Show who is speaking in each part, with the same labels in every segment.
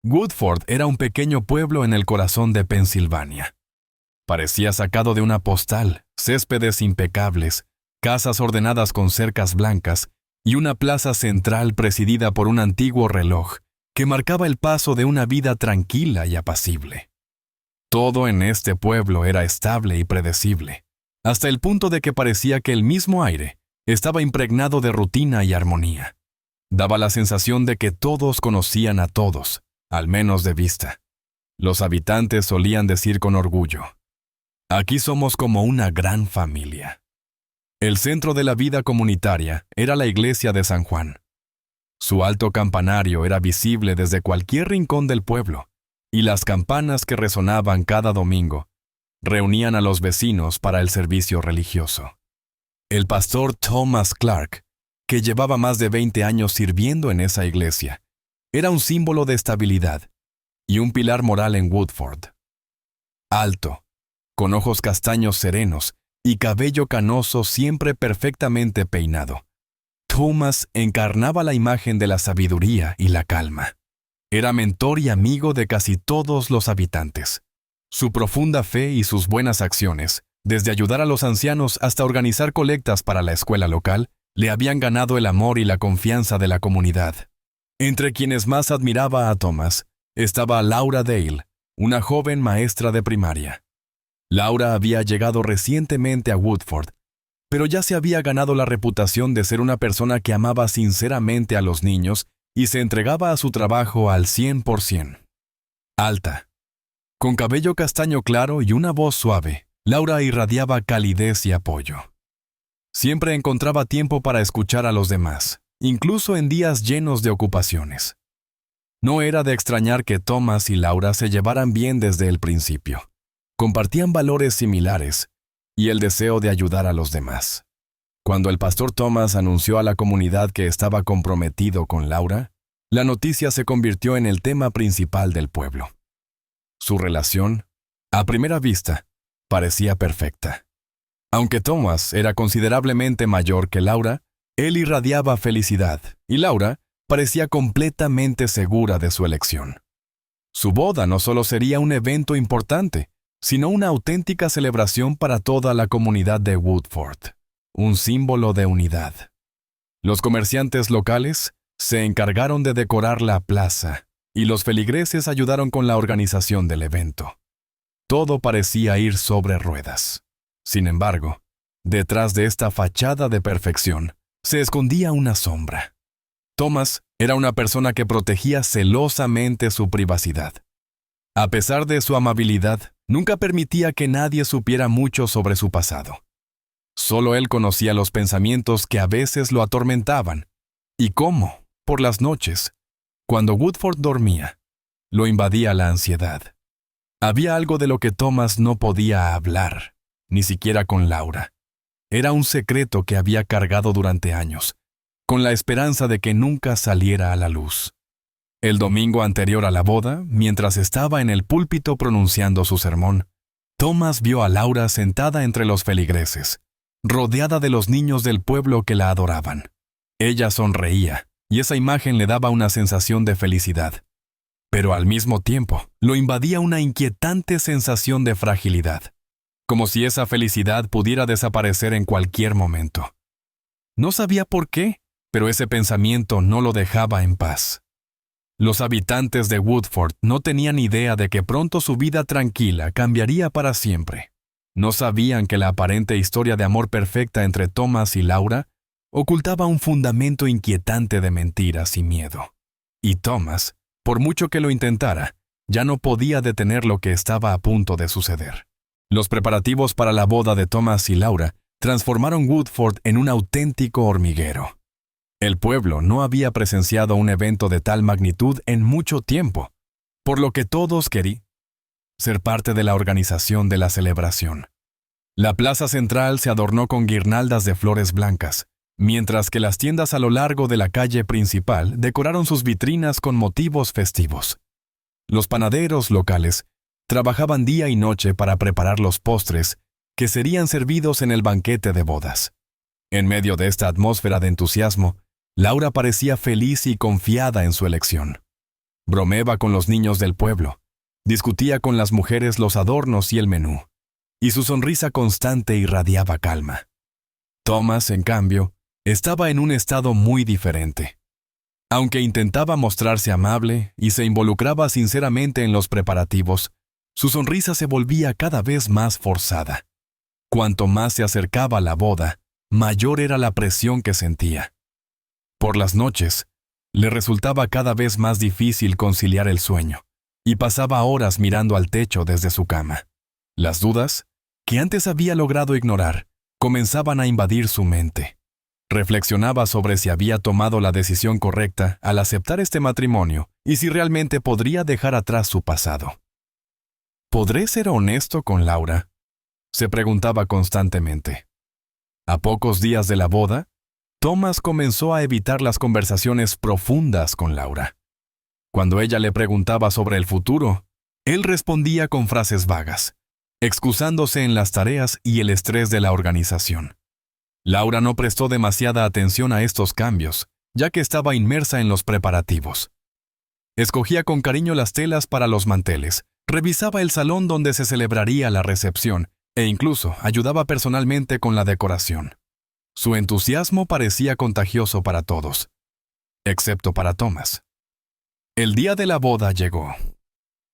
Speaker 1: Woodford era un pequeño pueblo en el corazón de Pensilvania. Parecía sacado de una postal, céspedes impecables, casas ordenadas con cercas blancas y una plaza central presidida por un antiguo reloj que marcaba el paso de una vida tranquila y apacible. Todo en este pueblo era estable y predecible, hasta el punto de que parecía que el mismo aire estaba impregnado de rutina y armonía. Daba la sensación de que todos conocían a todos, al menos de vista. Los habitantes solían decir con orgullo: «Aquí somos como una gran familia». El centro de la vida comunitaria era la iglesia de San Juan. Su alto campanario era visible desde cualquier rincón del pueblo, y las campanas que resonaban cada domingo reunían a los vecinos para el servicio religioso. El pastor Thomas Clark, que llevaba más de 20 años sirviendo en esa iglesia, era un símbolo de estabilidad y un pilar moral en Woodford. Alto, con ojos castaños serenos y cabello canoso siempre perfectamente peinado, Thomas encarnaba la imagen de la sabiduría y la calma. Era mentor y amigo de casi todos los habitantes. Su profunda fe y sus buenas acciones, desde ayudar a los ancianos hasta organizar colectas para la escuela local, le habían ganado el amor y la confianza de la comunidad. Entre quienes más admiraba a Thomas estaba Laura Dale, una joven maestra de primaria. Laura había llegado recientemente a Woodford, pero ya se había ganado la reputación de ser una persona que amaba sinceramente a los niños y se entregaba a su trabajo al 100%. Alta, con cabello castaño claro y una voz suave, Laura irradiaba calidez y apoyo. Siempre encontraba tiempo para escuchar a los demás, incluso en días llenos de ocupaciones. No era de extrañar que Thomas y Laura se llevaran bien desde el principio. Compartían valores similares y el deseo de ayudar a los demás. Cuando el pastor Thomas anunció a la comunidad que estaba comprometido con Laura, la noticia se convirtió en el tema principal del pueblo. Su relación, a primera vista, parecía perfecta. Aunque Thomas era considerablemente mayor que Laura, él irradiaba felicidad y Laura parecía completamente segura de su elección. Su boda no solo sería un evento importante, sino una auténtica celebración para toda la comunidad de Woodford, un símbolo de unidad. Los comerciantes locales se encargaron de decorar la plaza y los feligreses ayudaron con la organización del evento. Todo parecía ir sobre ruedas. Sin embargo, detrás de esta fachada de perfección se escondía una sombra. Thomas era una persona que protegía celosamente su privacidad. A pesar de su amabilidad, nunca permitía que nadie supiera mucho sobre su pasado. Solo él conocía los pensamientos que a veces lo atormentaban, y cómo, por las noches, cuando Woodford dormía, lo invadía la ansiedad. Había algo de lo que Thomas no podía hablar, ni siquiera con Laura. Era un secreto que había cargado durante años, con la esperanza de que nunca saliera a la luz. El domingo anterior a la boda, mientras estaba en el púlpito pronunciando su sermón, Thomas vio a Laura sentada entre los feligreses, rodeada de los niños del pueblo que la adoraban. Ella sonreía, y esa imagen le daba una sensación de felicidad. Pero al mismo tiempo, lo invadía una inquietante sensación de fragilidad, como si esa felicidad pudiera desaparecer en cualquier momento. No sabía por qué, pero ese pensamiento no lo dejaba en paz. Los habitantes de Woodford no tenían idea de que pronto su vida tranquila cambiaría para siempre. No sabían que la aparente historia de amor perfecta entre Thomas y Laura ocultaba un fundamento inquietante de mentiras y miedo. Y Thomas, por mucho que lo intentara, ya no podía detener lo que estaba a punto de suceder. Los preparativos para la boda de Thomas y Laura transformaron Woodford en un auténtico hormiguero. El pueblo no había presenciado un evento de tal magnitud en mucho tiempo, por lo que todos querían ser parte de la organización de la celebración. La plaza central se adornó con guirnaldas de flores blancas, mientras que las tiendas a lo largo de la calle principal decoraron sus vitrinas con motivos festivos. Los panaderos locales trabajaban día y noche para preparar los postres que serían servidos en el banquete de bodas. En medio de esta atmósfera de entusiasmo, Laura parecía feliz y confiada en su elección. Bromeaba con los niños del pueblo, discutía con las mujeres los adornos y el menú, y su sonrisa constante irradiaba calma. Thomas, en cambio, estaba en un estado muy diferente. Aunque intentaba mostrarse amable y se involucraba sinceramente en los preparativos, su sonrisa se volvía cada vez más forzada. Cuanto más se acercaba a la boda, mayor era la presión que sentía. Por las noches, le resultaba cada vez más difícil conciliar el sueño, y pasaba horas mirando al techo desde su cama. Las dudas, que antes había logrado ignorar, comenzaban a invadir su mente. Reflexionaba sobre si había tomado la decisión correcta al aceptar este matrimonio y si realmente podría dejar atrás su pasado. ¿Podré ser honesto con Laura?, se preguntaba constantemente. A pocos días de la boda, Thomas comenzó a evitar las conversaciones profundas con Laura. Cuando ella le preguntaba sobre el futuro, él respondía con frases vagas, excusándose en las tareas y el estrés de la organización. Laura no prestó demasiada atención a estos cambios, ya que estaba inmersa en los preparativos. Escogía con cariño las telas para los manteles, revisaba el salón donde se celebraría la recepción e incluso ayudaba personalmente con la decoración. Su entusiasmo parecía contagioso para todos, excepto para Thomas. El día de la boda llegó.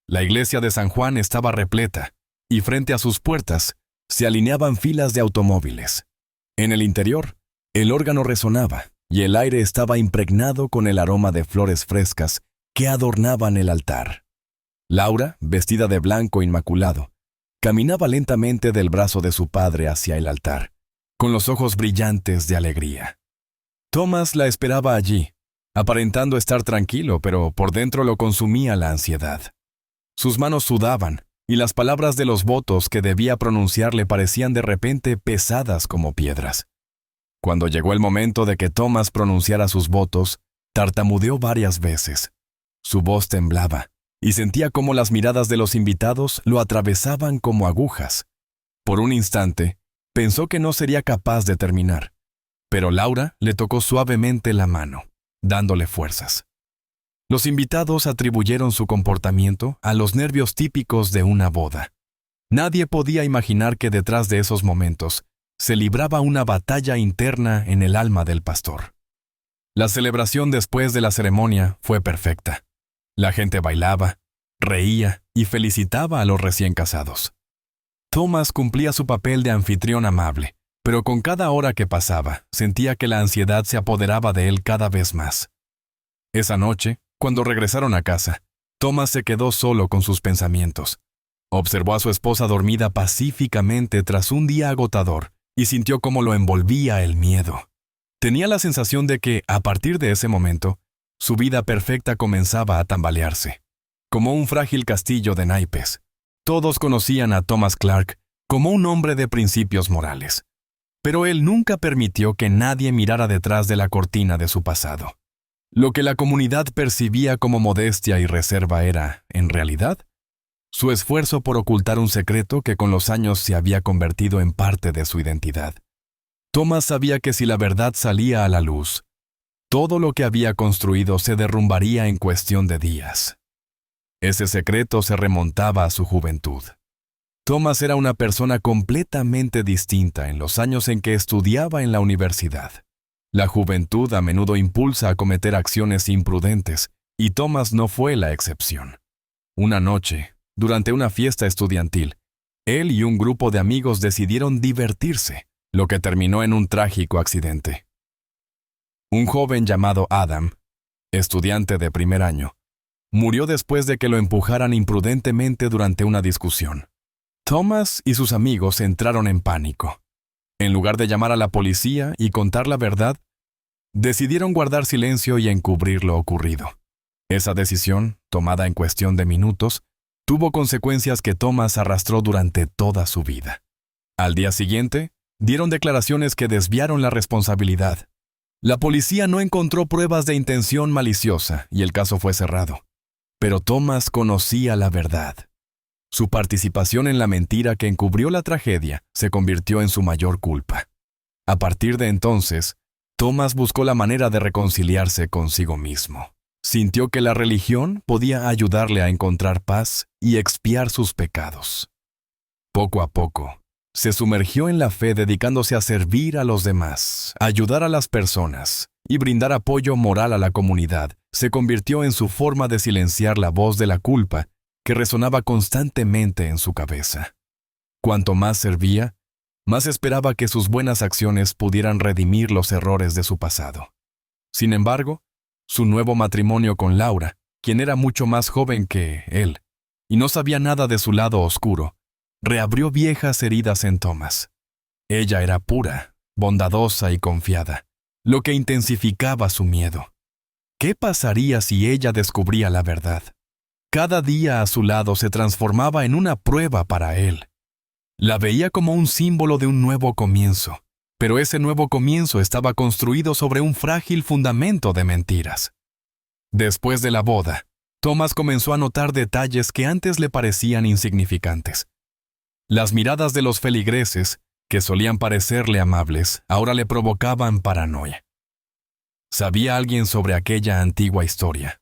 Speaker 1: La iglesia de San Juan estaba repleta, y frente a sus puertas se alineaban filas de automóviles. En el interior, el órgano resonaba, y el aire estaba impregnado con el aroma de flores frescas que adornaban el altar. Laura, vestida de blanco inmaculado, caminaba lentamente del brazo de su padre hacia el altar, con los ojos brillantes de alegría. Thomas la esperaba allí, aparentando estar tranquilo, pero por dentro lo consumía la ansiedad. Sus manos sudaban, y las palabras de los votos que debía pronunciar le parecían de repente pesadas como piedras. Cuando llegó el momento de que Thomas pronunciara sus votos, tartamudeó varias veces. Su voz temblaba, y sentía cómo las miradas de los invitados lo atravesaban como agujas. Por un instante, pensó que no sería capaz de terminar, pero Laura le tocó suavemente la mano, dándole fuerzas. Los invitados atribuyeron su comportamiento a los nervios típicos de una boda. Nadie podía imaginar que detrás de esos momentos se libraba una batalla interna en el alma del pastor. La celebración después de la ceremonia fue perfecta. La gente bailaba, reía y felicitaba a los recién casados. Thomas cumplía su papel de anfitrión amable, pero con cada hora que pasaba, sentía que la ansiedad se apoderaba de él cada vez más. Esa noche, cuando regresaron a casa, Thomas se quedó solo con sus pensamientos. Observó a su esposa dormida pacíficamente tras un día agotador y sintió cómo lo envolvía el miedo. Tenía la sensación de que, a partir de ese momento, su vida perfecta comenzaba a tambalearse, como un frágil castillo de naipes. Todos conocían a Thomas Clark como un hombre de principios morales, pero él nunca permitió que nadie mirara detrás de la cortina de su pasado. Lo que la comunidad percibía como modestia y reserva era, en realidad, su esfuerzo por ocultar un secreto que con los años se había convertido en parte de su identidad. Thomas sabía que si la verdad salía a la luz, todo lo que había construido se derrumbaría en cuestión de días. Ese secreto se remontaba a su juventud. Thomas era una persona completamente distinta en los años en que estudiaba en la universidad. La juventud a menudo impulsa a cometer acciones imprudentes, y Thomas no fue la excepción. Una noche, durante una fiesta estudiantil, él y un grupo de amigos decidieron divertirse, lo que terminó en un trágico accidente. Un joven llamado Adam, estudiante de primer año, murió después de que lo empujaran imprudentemente durante una discusión. Thomas y sus amigos entraron en pánico. En lugar de llamar a la policía y contar la verdad, decidieron guardar silencio y encubrir lo ocurrido. Esa decisión, tomada en cuestión de minutos, tuvo consecuencias que Thomas arrastró durante toda su vida. Al día siguiente, dieron declaraciones que desviaron la responsabilidad. La policía no encontró pruebas de intención maliciosa y el caso fue cerrado. Pero Thomas conocía la verdad. Su participación en la mentira que encubrió la tragedia se convirtió en su mayor culpa. A partir de entonces, Thomas buscó la manera de reconciliarse consigo mismo. Sintió que la religión podía ayudarle a encontrar paz y expiar sus pecados. Poco a poco, se sumergió en la fe dedicándose a servir a los demás, ayudar a las personas y brindar apoyo moral a la comunidad. Se convirtió en su forma de silenciar la voz de la culpa que resonaba constantemente en su cabeza. Cuanto más servía, más esperaba que sus buenas acciones pudieran redimir los errores de su pasado. Sin embargo, su nuevo matrimonio con Laura, quien era mucho más joven que él, y no sabía nada de su lado oscuro, reabrió viejas heridas en Thomas. Ella era pura, bondadosa y confiada, lo que intensificaba su miedo. ¿Qué pasaría si ella descubría la verdad? Cada día a su lado se transformaba en una prueba para él. La veía como un símbolo de un nuevo comienzo, pero ese nuevo comienzo estaba construido sobre un frágil fundamento de mentiras. Después de la boda, Thomas comenzó a notar detalles que antes le parecían insignificantes. Las miradas de los feligreses, que solían parecerle amables, ahora le provocaban paranoia. ¿Sabía alguien sobre aquella antigua historia?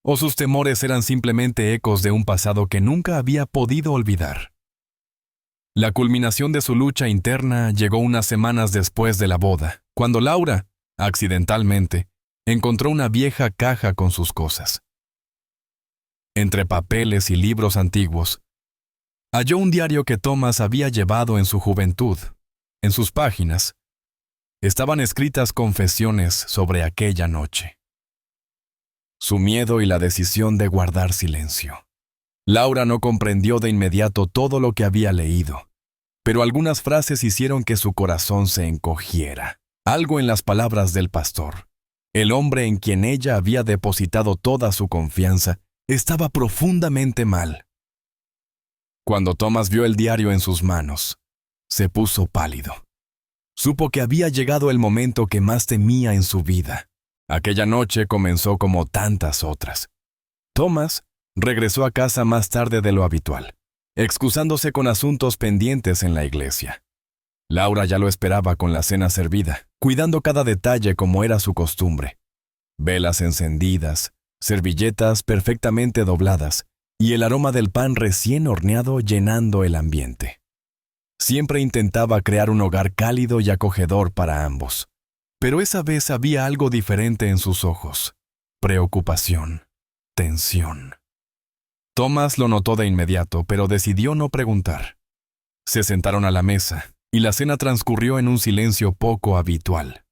Speaker 1: ¿O sus temores eran simplemente ecos de un pasado que nunca había podido olvidar? La culminación de su lucha interna llegó unas semanas después de la boda, cuando Laura, accidentalmente, encontró una vieja caja con sus cosas. Entre papeles y libros antiguos, halló un diario que Thomas había llevado en su juventud. En sus páginas estaban escritas confesiones sobre aquella noche. Su miedo y la decisión de guardar silencio. Laura no comprendió de inmediato todo lo que había leído, pero algunas frases hicieron que su corazón se encogiera. Algo en las palabras del pastor, el hombre en quien ella había depositado toda su confianza, estaba profundamente mal. Cuando Thomas vio el diario en sus manos, se puso pálido. Supo que había llegado el momento que más temía en su vida. Aquella noche comenzó como tantas otras. Thomas regresó a casa más tarde de lo habitual, excusándose con asuntos pendientes en la iglesia. Laura ya lo esperaba con la cena servida, cuidando cada detalle como era su costumbre. Velas encendidas, servilletas perfectamente dobladas y el aroma del pan recién horneado llenando el ambiente. Siempre intentaba crear un hogar cálido y acogedor para ambos. Pero esa vez había algo diferente en sus ojos. Preocupación, tensión. Thomas lo notó de inmediato, pero decidió no preguntar. Se sentaron a la mesa, y la cena transcurrió en un silencio poco habitual.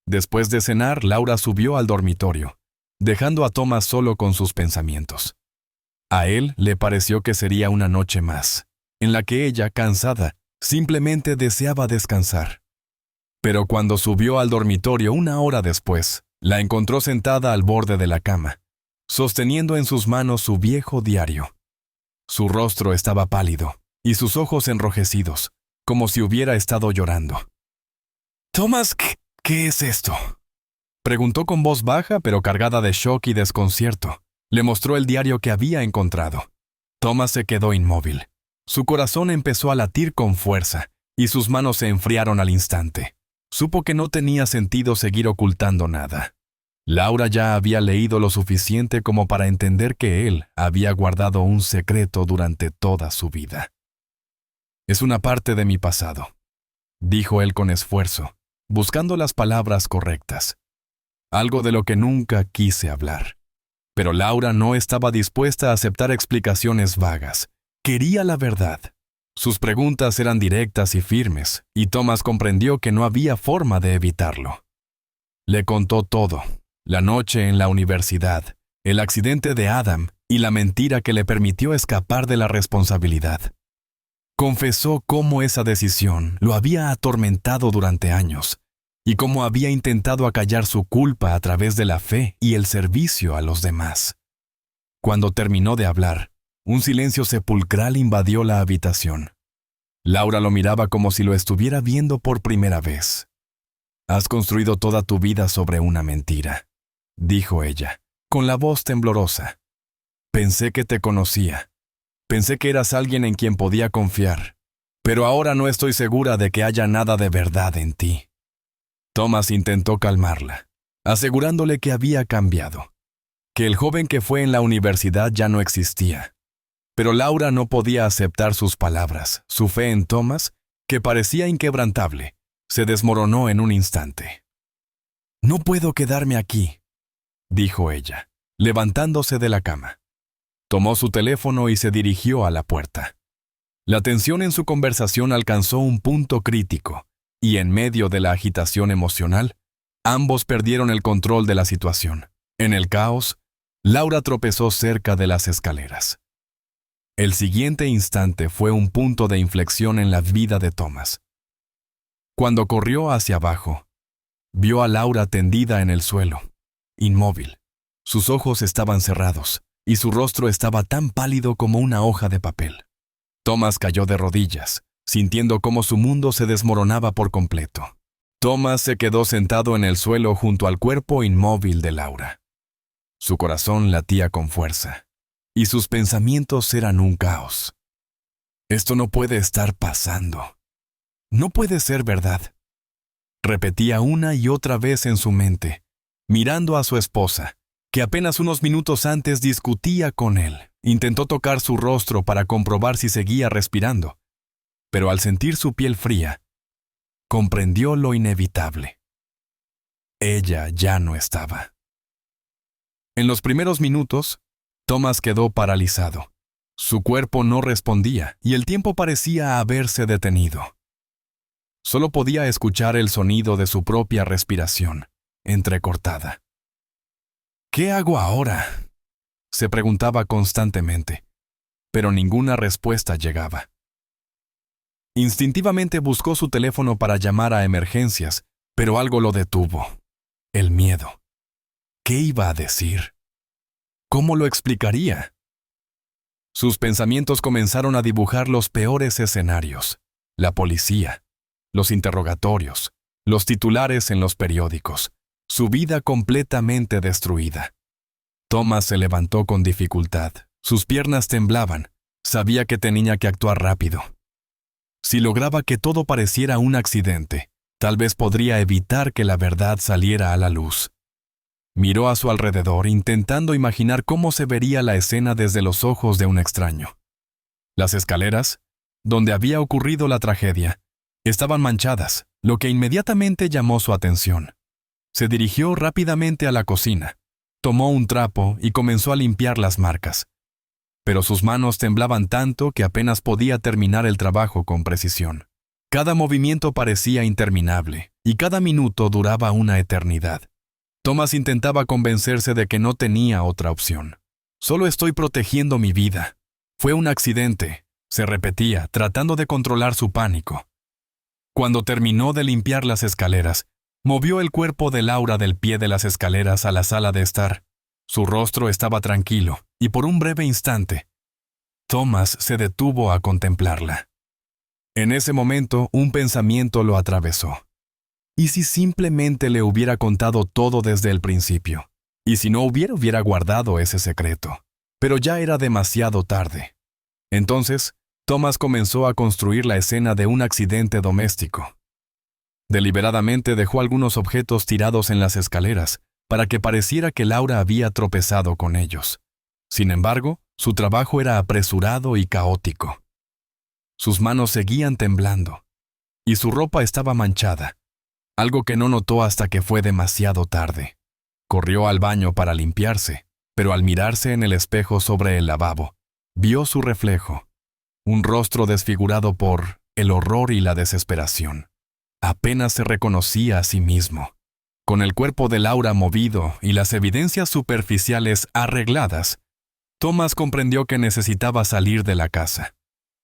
Speaker 1: Después de cenar, Laura subió al dormitorio, dejando a Thomas solo con sus pensamientos. A él le pareció que sería una noche más, en la que ella, cansada, simplemente deseaba descansar. Pero cuando subió al dormitorio una hora después, la encontró sentada al borde de la cama, sosteniendo en sus manos su viejo diario. Su rostro estaba pálido y sus ojos enrojecidos, como si hubiera estado llorando. «Thomas, ¿qué es esto?», preguntó con voz baja pero cargada de shock y desconcierto. Le mostró el diario que había encontrado. Thomas se quedó inmóvil. Su corazón empezó a latir con fuerza y sus manos se enfriaron al instante. Supo que no tenía sentido seguir ocultando nada. Laura ya había leído lo suficiente como para entender que él había guardado un secreto durante toda su vida. «Es una parte de mi pasado», dijo él con esfuerzo, buscando las palabras correctas. Algo de lo que nunca quise hablar. Pero Laura no estaba dispuesta a aceptar explicaciones vagas. Quería la verdad. Sus preguntas eran directas y firmes, y Thomas comprendió que no había forma de evitarlo. Le contó todo: la noche en la universidad, el accidente de Adam y la mentira que le permitió escapar de la responsabilidad. Confesó cómo esa decisión lo había atormentado durante años, y cómo había intentado acallar su culpa a través de la fe y el servicio a los demás. Cuando terminó de hablar, un silencio sepulcral invadió la habitación. Laura lo miraba como si lo estuviera viendo por primera vez. «Has construido toda tu vida sobre una mentira», dijo ella, con la voz temblorosa. «Pensé que te conocía. Pensé que eras alguien en quien podía confiar. Pero ahora no estoy segura de que haya nada de verdad en ti». Thomas intentó calmarla, asegurándole que había cambiado, que el joven que fue en la universidad ya no existía. Pero Laura no podía aceptar sus palabras. Su fe en Thomas, que parecía inquebrantable, se desmoronó en un instante. «No puedo quedarme aquí», dijo ella, levantándose de la cama. Tomó su teléfono y se dirigió a la puerta. La tensión en su conversación alcanzó un punto crítico, y en medio de la agitación emocional, ambos perdieron el control de la situación. En el caos, Laura tropezó cerca de las escaleras. El siguiente instante fue un punto de inflexión en la vida de Thomas. Cuando corrió hacia abajo, vio a Laura tendida en el suelo, inmóvil. Sus ojos estaban cerrados, y su rostro estaba tan pálido como una hoja de papel. Thomas cayó de rodillas, sintiendo cómo su mundo se desmoronaba por completo. Thomas se quedó sentado en el suelo junto al cuerpo inmóvil de Laura. Su corazón latía con fuerza, y sus pensamientos eran un caos. «Esto no puede estar pasando. No puede ser verdad», repetía una y otra vez en su mente, mirando a su esposa, que apenas unos minutos antes discutía con él. Intentó tocar su rostro para comprobar si seguía respirando, pero al sentir su piel fría, comprendió lo inevitable. Ella ya no estaba. En los primeros minutos, Thomas quedó paralizado. Su cuerpo no respondía y el tiempo parecía haberse detenido. Solo podía escuchar el sonido de su propia respiración, entrecortada. «¿Qué hago ahora?», se preguntaba constantemente, pero ninguna respuesta llegaba. Instintivamente buscó su teléfono para llamar a emergencias, pero algo lo detuvo: el miedo. ¿Qué iba a decir? ¿Cómo lo explicaría? Sus pensamientos comenzaron a dibujar los peores escenarios: la policía, los interrogatorios, los titulares en los periódicos, su vida completamente destruida. Thomas se levantó con dificultad. Sus piernas temblaban. Sabía que tenía que actuar rápido. Si lograba que todo pareciera un accidente, tal vez podría evitar que la verdad saliera a la luz. Miró a su alrededor, intentando imaginar cómo se vería la escena desde los ojos de un extraño. Las escaleras, donde había ocurrido la tragedia, estaban manchadas, lo que inmediatamente llamó su atención. Se dirigió rápidamente a la cocina. Tomó un trapo y comenzó a limpiar las marcas. Pero sus manos temblaban tanto que apenas podía terminar el trabajo con precisión. Cada movimiento parecía interminable, y cada minuto duraba una eternidad. Thomas intentaba convencerse de que no tenía otra opción. «Solo estoy protegiendo mi vida. Fue un accidente», se repetía, tratando de controlar su pánico. Cuando terminó de limpiar las escaleras, movió el cuerpo de Laura del pie de las escaleras a la sala de estar. Su rostro estaba tranquilo, y por un breve instante, Thomas se detuvo a contemplarla. En ese momento, un pensamiento lo atravesó. ¿Y si simplemente le hubiera contado todo desde el principio? ¿Y si no hubiera guardado ese secreto? Pero ya era demasiado tarde. Entonces, Thomas comenzó a construir la escena de un accidente doméstico. Deliberadamente dejó algunos objetos tirados en las escaleras para que pareciera que Laura había tropezado con ellos. Sin embargo, su trabajo era apresurado y caótico. Sus manos seguían temblando, y su ropa estaba manchada, algo que no notó hasta que fue demasiado tarde. Corrió al baño para limpiarse, pero al mirarse en el espejo sobre el lavabo, vio su reflejo, un rostro desfigurado por el horror y la desesperación. Apenas se reconocía a sí mismo. Con el cuerpo de Laura movido y las evidencias superficiales arregladas, Thomas comprendió que necesitaba salir de la casa.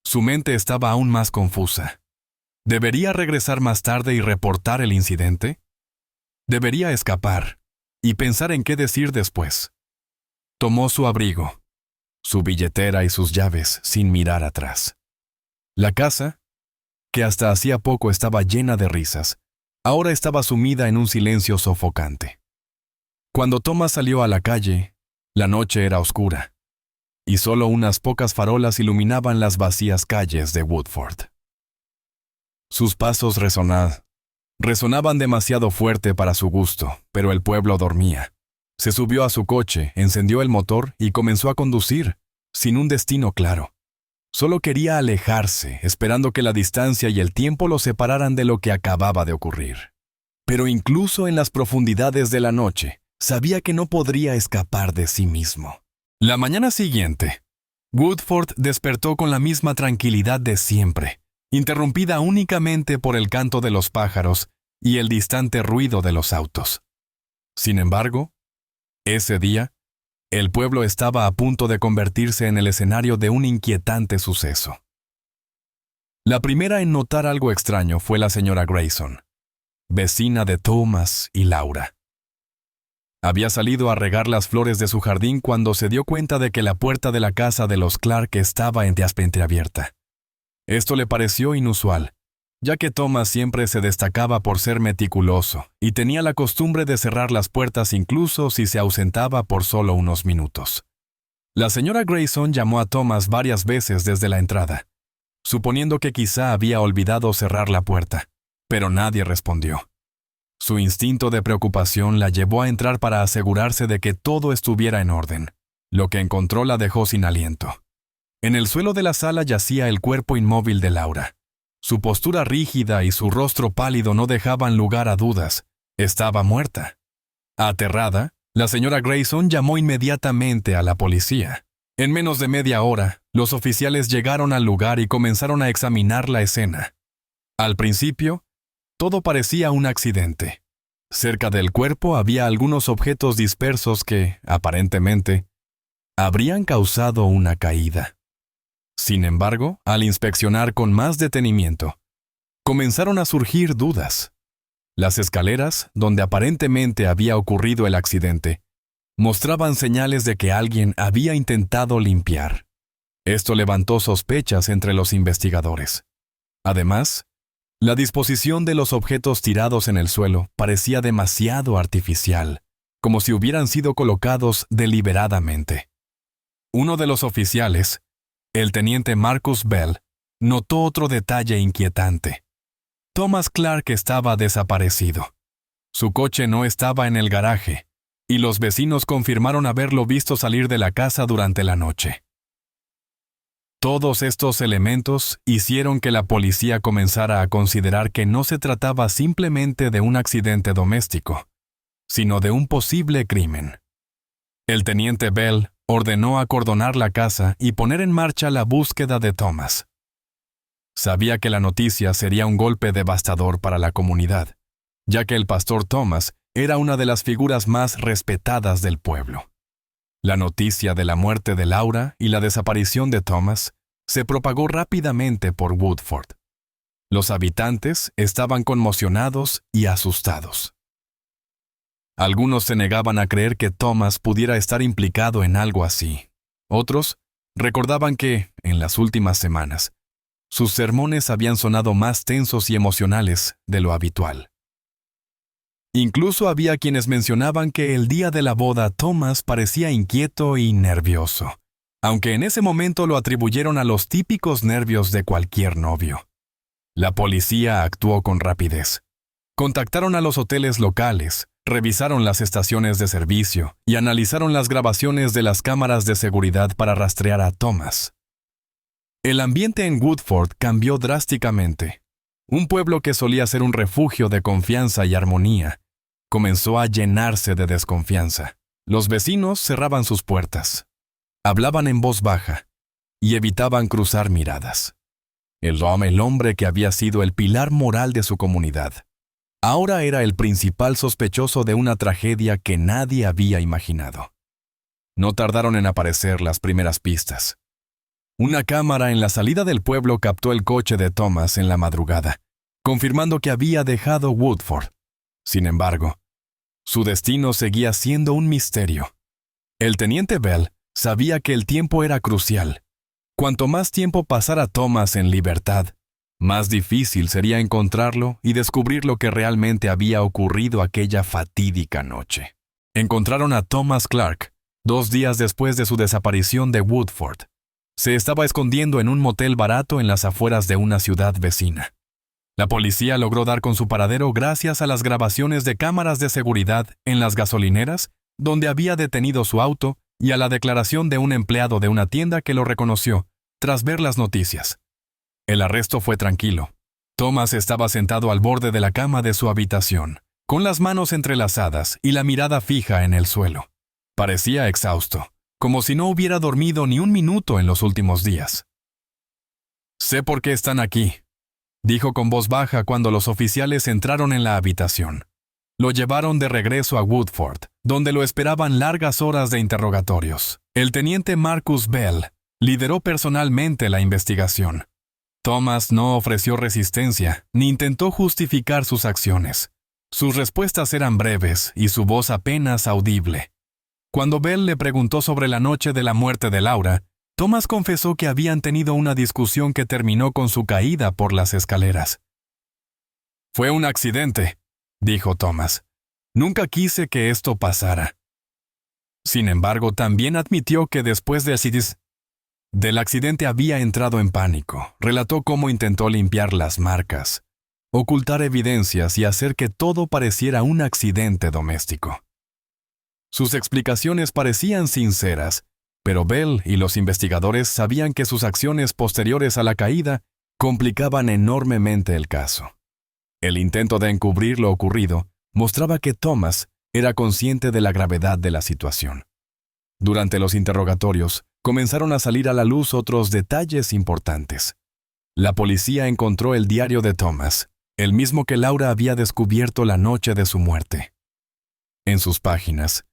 Speaker 1: Su mente estaba aún más confusa. ¿Debería regresar más tarde y reportar el incidente? ¿Debería escapar y pensar en qué decir después? Tomó su abrigo, su billetera y sus llaves sin mirar atrás. La casa, que hasta hacía poco estaba llena de risas, ahora estaba sumida en un silencio sofocante. Cuando Thomas salió a la calle, la noche era oscura, y solo unas pocas farolas iluminaban las vacías calles de Woodford. Sus pasos resonaban demasiado fuerte para su gusto, pero el pueblo dormía. Se subió a su coche, encendió el motor y comenzó a conducir, sin un destino claro. Solo quería alejarse, esperando que la distancia y el tiempo lo separaran de lo que acababa de ocurrir. Pero incluso en las profundidades de la noche, sabía que no podría escapar de sí mismo. La mañana siguiente, Woodford despertó con la misma tranquilidad de siempre, interrumpida únicamente por el canto de los pájaros y el distante ruido de los autos. Sin embargo, ese día, el pueblo estaba a punto de convertirse en el escenario de un inquietante suceso. La primera en notar algo extraño fue la señora Grayson, vecina de Thomas y Laura. Había salido a regar las flores de su jardín cuando se dio cuenta de que la puerta de la casa de los Clark estaba entreabierta. Esto le pareció inusual, ya que Thomas siempre se destacaba por ser meticuloso y tenía la costumbre de cerrar las puertas incluso si se ausentaba por solo unos minutos. La señora Grayson llamó a Thomas varias veces desde la entrada, suponiendo que quizá había olvidado cerrar la puerta, pero nadie respondió. Su instinto de preocupación la llevó a entrar para asegurarse de que todo estuviera en orden. Lo que encontró la dejó sin aliento. En el suelo de la sala yacía el cuerpo inmóvil de Laura. Su postura rígida y su rostro pálido no dejaban lugar a dudas. Estaba muerta. Aterrada, la señora Grayson llamó inmediatamente a la policía. En menos de media hora, los oficiales llegaron al lugar y comenzaron a examinar la escena. Al principio, todo parecía un accidente. Cerca del cuerpo había algunos objetos dispersos que, aparentemente, habrían causado una caída. Sin embargo, al inspeccionar con más detenimiento, comenzaron a surgir dudas. Las escaleras, donde aparentemente había ocurrido el accidente, mostraban señales de que alguien había intentado limpiar. Esto levantó sospechas entre los investigadores. Además, la disposición de los objetos tirados en el suelo parecía demasiado artificial, como si hubieran sido colocados deliberadamente. Uno de los oficiales, el teniente Marcus Bell, notó otro detalle inquietante. Thomas Clark estaba desaparecido. Su coche no estaba en el garaje, y los vecinos confirmaron haberlo visto salir de la casa durante la noche. Todos estos elementos hicieron que la policía comenzara a considerar que no se trataba simplemente de un accidente doméstico, sino de un posible crimen. El teniente Bell ordenó acordonar la casa y poner en marcha la búsqueda de Thomas. Sabía que la noticia sería un golpe devastador para la comunidad, ya que el pastor Thomas era una de las figuras más respetadas del pueblo. La noticia de la muerte de Laura y la desaparición de Thomas se propagó rápidamente por Woodford. Los habitantes estaban conmocionados y asustados. Algunos se negaban a creer que Thomas pudiera estar implicado en algo así. Otros recordaban que, en las últimas semanas, sus sermones habían sonado más tensos y emocionales de lo habitual. Incluso había quienes mencionaban que el día de la boda Thomas parecía inquieto y nervioso, aunque en ese momento lo atribuyeron a los típicos nervios de cualquier novio. La policía actuó con rapidez. Contactaron a los hoteles locales, revisaron las estaciones de servicio y analizaron las grabaciones de las cámaras de seguridad para rastrear a Thomas. El ambiente en Woodford cambió drásticamente. Un pueblo que solía ser un refugio de confianza y armonía comenzó a llenarse de desconfianza. Los vecinos cerraban sus puertas, hablaban en voz baja y evitaban cruzar miradas. El hombre que había sido el pilar moral de su comunidad, ahora era el principal sospechoso de una tragedia que nadie había imaginado. No tardaron en aparecer las primeras pistas. Una cámara en la salida del pueblo captó el coche de Thomas en la madrugada, confirmando que había dejado Woodford. Sin embargo, su destino seguía siendo un misterio. El teniente Bell sabía que el tiempo era crucial. Cuanto más tiempo pasara Thomas en libertad, más difícil sería encontrarlo y descubrir lo que realmente había ocurrido aquella fatídica noche. Encontraron a Thomas Clark 2 días después de su desaparición de Woodford. Se estaba escondiendo en un motel barato en las afueras de una ciudad vecina. La policía logró dar con su paradero gracias a las grabaciones de cámaras de seguridad en las gasolineras donde había detenido su auto, y a la declaración de un empleado de una tienda que lo reconoció, tras ver las noticias. El arresto fue tranquilo. Thomas estaba sentado al borde de la cama de su habitación, con las manos entrelazadas y la mirada fija en el suelo. Parecía exhausto, como si no hubiera dormido ni un minuto en los últimos días. «Sé por qué están aquí», dijo con voz baja cuando los oficiales entraron en la habitación. Lo llevaron de regreso a Woodford, donde lo esperaban largas horas de interrogatorios. El teniente Marcus Bell lideró personalmente la investigación. Thomas no ofreció resistencia, ni intentó justificar sus acciones. Sus respuestas eran breves y su voz apenas audible. Cuando Bell le preguntó sobre la noche de la muerte de Laura, Thomas confesó que habían tenido una discusión que terminó con su caída por las escaleras. «Fue un accidente», dijo Thomas. «Nunca quise que esto pasara». Sin embargo, también admitió que después del accidente había entrado en pánico. Relató cómo intentó limpiar las marcas, ocultar evidencias y hacer que todo pareciera un accidente doméstico. Sus explicaciones parecían sinceras, pero Bell y los investigadores sabían que sus acciones posteriores a la caída complicaban enormemente el caso. El intento de encubrir lo ocurrido mostraba que Thomas era consciente de la gravedad de la situación. Durante los interrogatorios, comenzaron a salir a la luz otros detalles importantes. La policía encontró el diario de Thomas, el mismo que Laura había descubierto la noche de su muerte. En sus páginas,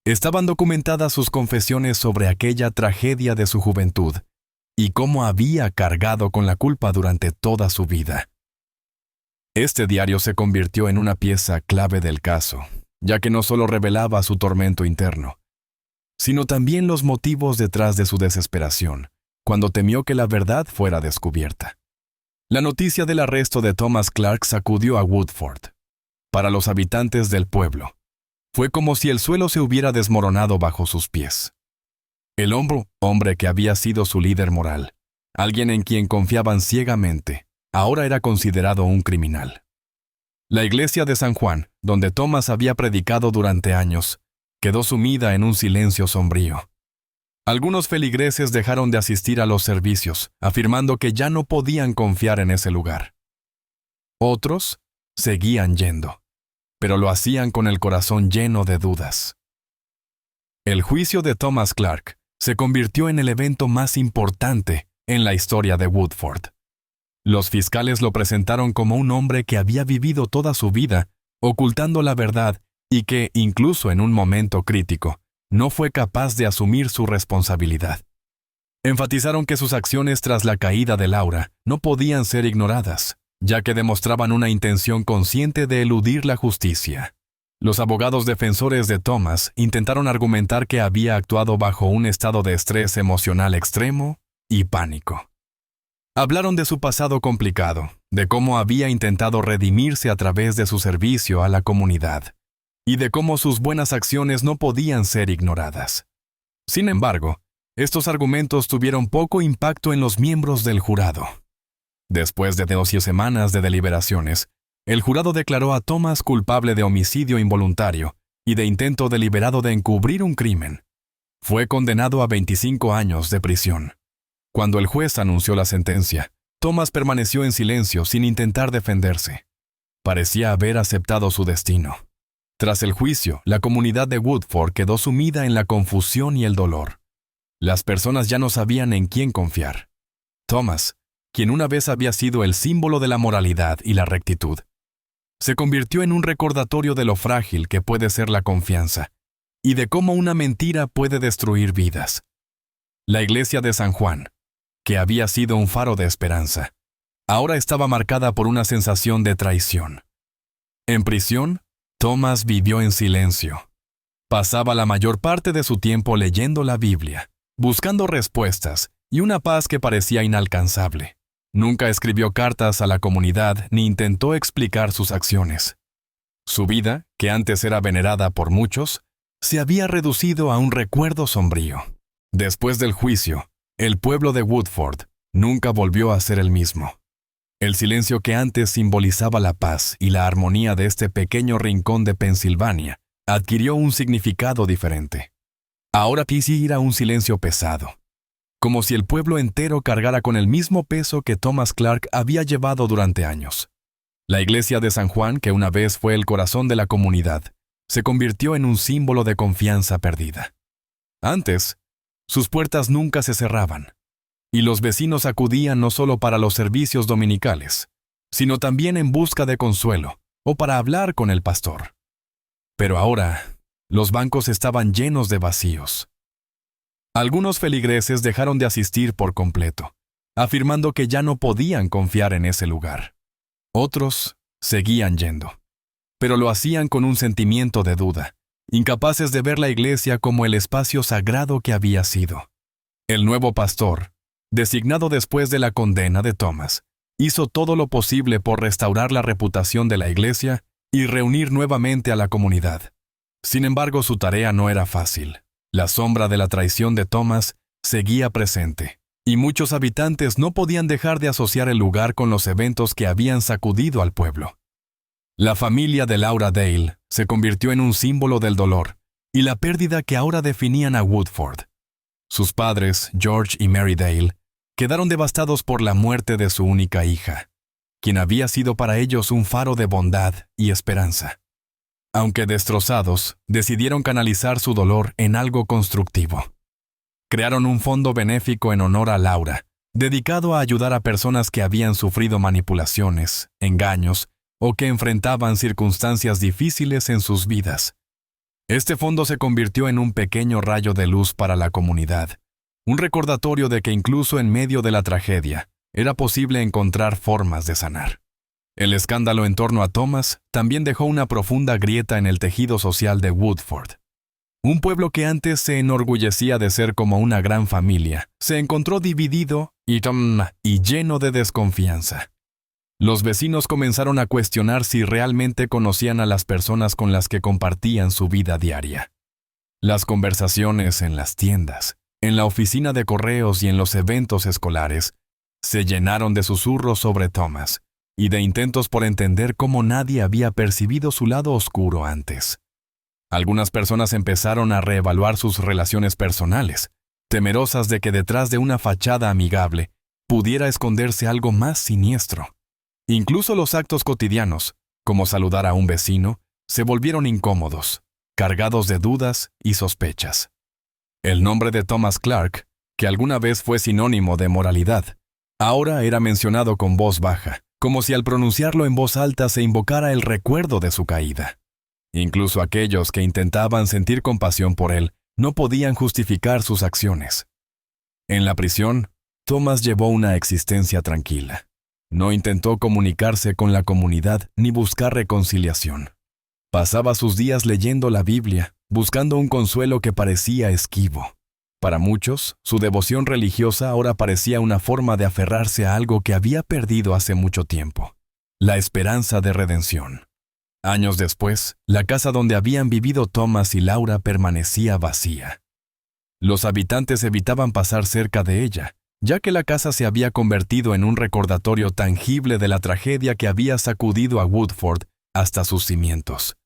Speaker 1: estaban documentadas sus confesiones sobre aquella tragedia de su juventud y cómo había cargado con la culpa durante toda su vida. Este diario se convirtió en una pieza clave del caso, ya que no solo revelaba su tormento interno, sino también los motivos detrás de su desesperación, cuando temió que la verdad fuera descubierta. La noticia del arresto de Thomas Clark sacudió a Woodford. Para los habitantes del pueblo, fue como si el suelo se hubiera desmoronado bajo sus pies. El hombre que había sido su líder moral, alguien en quien confiaban ciegamente, ahora era considerado un criminal. La iglesia de San Juan, donde Thomas había predicado durante años, quedó sumida en un silencio sombrío. Algunos feligreses dejaron de asistir a los servicios, afirmando que ya no podían confiar en ese lugar. Otros seguían yendo, pero lo hacían con el corazón lleno de dudas. El juicio de Thomas Clark se convirtió en el evento más importante en la historia de Woodford. Los fiscales lo presentaron como un hombre que había vivido toda su vida ocultando la verdad y que, incluso en un momento crítico, no fue capaz de asumir su responsabilidad. Enfatizaron que sus acciones tras la caída de Laura no podían ser ignoradas, ya que demostraban una intención consciente de eludir la justicia. Los abogados defensores de Thomas intentaron argumentar que había actuado bajo un estado de estrés emocional extremo y pánico. Hablaron de su pasado complicado, de cómo había intentado redimirse a través de su servicio a la comunidad, y de cómo sus buenas acciones no podían ser ignoradas. Sin embargo, estos argumentos tuvieron poco impacto en los miembros del jurado. Después de 12 semanas de deliberaciones, el jurado declaró a Thomas culpable de homicidio involuntario y de intento deliberado de encubrir un crimen. Fue condenado a 25 años de prisión. Cuando el juez anunció la sentencia, Thomas permaneció en silencio sin intentar defenderse. Parecía haber aceptado su destino. Tras el juicio, la comunidad de Woodford quedó sumida en la confusión y el dolor. Las personas ya no sabían en quién confiar. Thomas, quien una vez había sido el símbolo de la moralidad y la rectitud, se convirtió en un recordatorio de lo frágil que puede ser la confianza y de cómo una mentira puede destruir vidas. La iglesia de San Juan, que había sido un faro de esperanza, ahora estaba marcada por una sensación de traición. En prisión, Thomas vivió en silencio. Pasaba la mayor parte de su tiempo leyendo la Biblia, buscando respuestas y una paz que parecía inalcanzable. Nunca escribió cartas a la comunidad ni intentó explicar sus acciones. Su vida, que antes era venerada por muchos, se había reducido a un recuerdo sombrío. Después del juicio, el pueblo de Woodford nunca volvió a ser el mismo. El silencio que antes simbolizaba la paz y la armonía de este pequeño rincón de Pensilvania adquirió un significado diferente. Ahora era un silencio pesado, como si el pueblo entero cargara con el mismo peso que Thomas Clark había llevado durante años. La iglesia de San Juan, que una vez fue el corazón de la comunidad, se convirtió en un símbolo de confianza perdida. Antes, sus puertas nunca se cerraban, y los vecinos acudían no solo para los servicios dominicales, sino también en busca de consuelo o para hablar con el pastor. Pero ahora, los bancos estaban llenos de vacíos. Algunos feligreses dejaron de asistir por completo, afirmando que ya no podían confiar en ese lugar. Otros seguían yendo, pero lo hacían con un sentimiento de duda, incapaces de ver la iglesia como el espacio sagrado que había sido. El nuevo pastor, designado después de la condena de Thomas, hizo todo lo posible por restaurar la reputación de la iglesia y reunir nuevamente a la comunidad. Sin embargo, su tarea no era fácil. La sombra de la traición de Thomas seguía presente, y muchos habitantes no podían dejar de asociar el lugar con los eventos que habían sacudido al pueblo. La familia de Laura Dale se convirtió en un símbolo del dolor y la pérdida que ahora definían a Woodford. Sus padres, George y Mary Dale, quedaron devastados por la muerte de su única hija, quien había sido para ellos un faro de bondad y esperanza. Aunque destrozados, decidieron canalizar su dolor en algo constructivo. Crearon un fondo benéfico en honor a Laura, dedicado a ayudar a personas que habían sufrido manipulaciones, engaños o que enfrentaban circunstancias difíciles en sus vidas. Este fondo se convirtió en un pequeño rayo de luz para la comunidad, un recordatorio de que incluso en medio de la tragedia, era posible encontrar formas de sanar. El escándalo en torno a Thomas también dejó una profunda grieta en el tejido social de Woodford. Un pueblo que antes se enorgullecía de ser como una gran familia, se encontró dividido y lleno de desconfianza. Los vecinos comenzaron a cuestionar si realmente conocían a las personas con las que compartían su vida diaria. Las conversaciones en las tiendas, en la oficina de correos y en los eventos escolares se llenaron de susurros sobre Thomas y de intentos por entender cómo nadie había percibido su lado oscuro antes. Algunas personas empezaron a reevaluar sus relaciones personales, temerosas de que detrás de una fachada amigable pudiera esconderse algo más siniestro. Incluso los actos cotidianos, como saludar a un vecino, se volvieron incómodos, cargados de dudas y sospechas. El nombre de Thomas Clark, que alguna vez fue sinónimo de moralidad, ahora era mencionado con voz baja, como si al pronunciarlo en voz alta se invocara el recuerdo de su caída. Incluso aquellos que intentaban sentir compasión por él no podían justificar sus acciones. En la prisión, Thomas llevó una existencia tranquila. No intentó comunicarse con la comunidad ni buscar reconciliación. Pasaba sus días leyendo la Biblia, buscando un consuelo que parecía esquivo. Para muchos, su devoción religiosa ahora parecía una forma de aferrarse a algo que había perdido hace mucho tiempo: la esperanza de redención. Años después, la casa donde habían vivido Thomas y Laura permanecía vacía. Los habitantes evitaban pasar cerca de ella, ya que la casa se había convertido en un recordatorio tangible de la tragedia que había sacudido a Woodford hasta sus cimientos.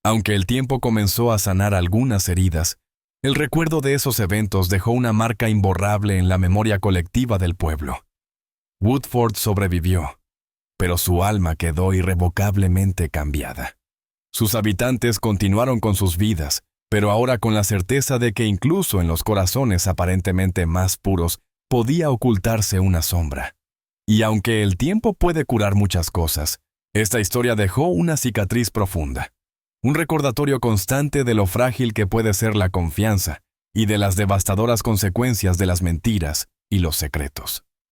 Speaker 1: Aunque el tiempo comenzó a sanar algunas heridas, el recuerdo de esos eventos dejó una marca imborrable en la memoria colectiva del pueblo. Woodford sobrevivió, pero su alma quedó irrevocablemente cambiada. Sus habitantes continuaron con sus vidas, pero ahora con la certeza de que incluso en los corazones aparentemente más puros podía ocultarse una sombra. Y aunque el tiempo puede curar muchas cosas, esta historia dejó una cicatriz profunda. Un recordatorio constante de lo frágil que puede ser la confianza y de las devastadoras consecuencias de las mentiras y los secretos.